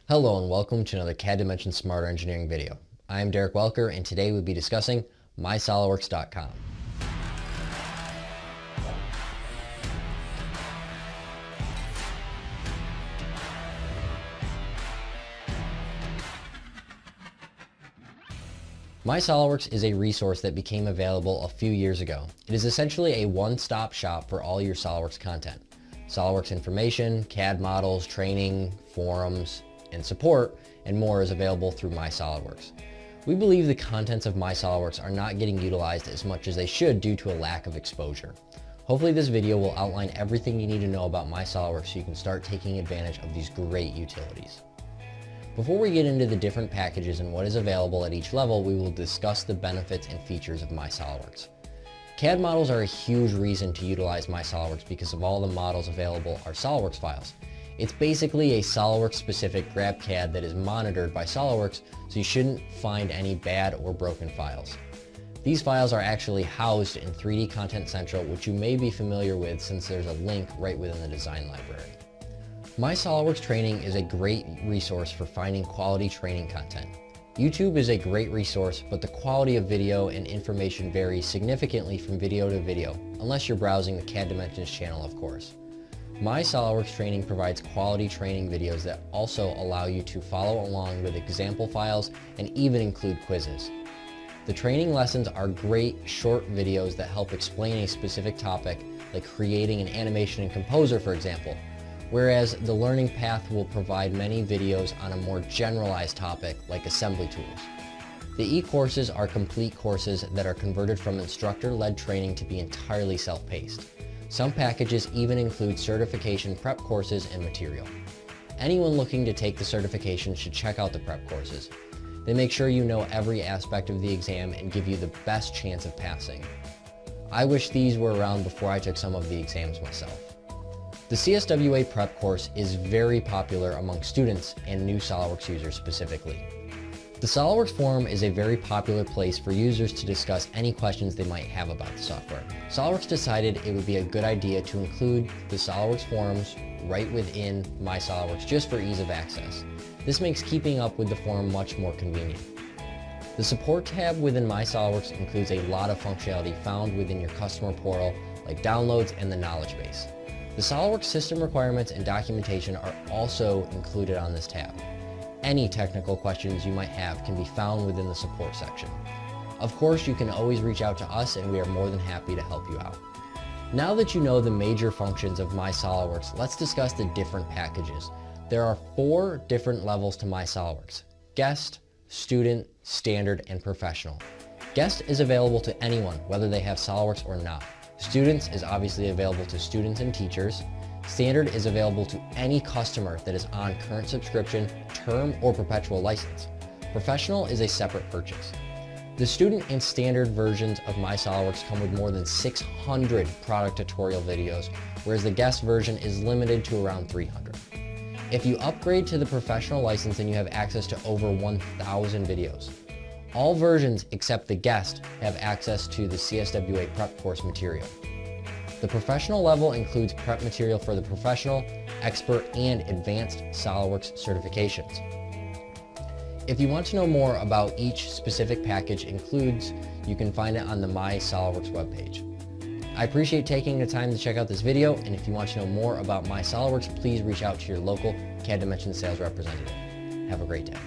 Hello and welcome to another CAD Dimensions Smarter Engineering video. I am Derek Welker and today we'll be discussing mysolidworks.com. MySolidWorks is a resource that became available a few years ago. It is essentially a one-stop shop for all your SolidWorks content. SolidWorks information, CAD models, training, forums, and support, and more is available through MySolidWorks. We believe the contents of MySolidWorks are not getting utilized as much as they should due to a lack of exposure. Hopefully this video will outline everything you need to know about MySolidWorks so you can start taking advantage of these great utilities. Before we get into the different packages and what is available at each level, we will discuss the benefits and features of MySolidWorks. CAD models are a huge reason to utilize MySolidWorks because of all the models available are SolidWorks files. It's basically a SolidWorks specific grab CAD that is monitored by SolidWorks, so you shouldn't find any bad or broken files. These files are actually housed in 3D Content Central, which you may be familiar with since there's a link right within the design library. MySolidWorks Training is a great resource for finding quality training content. YouTube is a great resource, but the quality of video and information varies significantly from video to video, unless you're browsing the CAD Dimensions channel, of course. MySolidWorks Training provides quality training videos that also allow you to follow along with example files and even include quizzes. The training lessons are great short videos that help explain a specific topic, like creating an animation in Composer, for example, whereas the learning path will provide many videos on a more generalized topic like assembly tools. The e-courses are complete courses that are converted from instructor-led training to be entirely self-paced. Some packages even include certification prep courses and material. Anyone looking to take the certification should check out the prep courses. They make sure you know every aspect of the exam and give you the best chance of passing. I wish these were around before I took some of the exams myself. The CSWA prep course is very popular among students and new SolidWorks users specifically. The SolidWorks forum is a very popular place for users to discuss any questions they might have about the software. SolidWorks decided it would be a good idea to include the SolidWorks forums right within MySolidWorks just for ease of access. This makes keeping up with the forum much more convenient. The support tab within MySolidWorks includes a lot of functionality found within your customer portal, like downloads and the knowledge base. The SolidWorks system requirements and documentation are also included on this tab. Any technical questions you might have can be found within the support section. Of course, you can always reach out to us and we are more than happy to help you out. Now that you know the major functions of MySolidWorks, let's discuss the different packages. There are 4 different levels to MySolidWorks: Guest, Student, Standard, and Professional. Guest is available to anyone, whether they have SolidWorks or not. Students is obviously available to students and teachers. Standard is available to any customer that is on current subscription, term, or perpetual license. Professional is a separate purchase. The student and standard versions of MySolidWorks come with more than 600 product tutorial videos, whereas the guest version is limited to around 300. If you upgrade to the professional license, then you have access to over 1,000 videos. All versions except the guest have access to the CSWA prep course material. The professional level includes prep material for the professional, expert, and advanced SolidWorks certifications. If you want to know more about each specific package includes, you can find it on the MySolidWorks webpage. I appreciate taking the time to check out this video, and if you want to know more about MySolidWorks, please reach out to your local CAD Dimensions sales representative. Have a great day.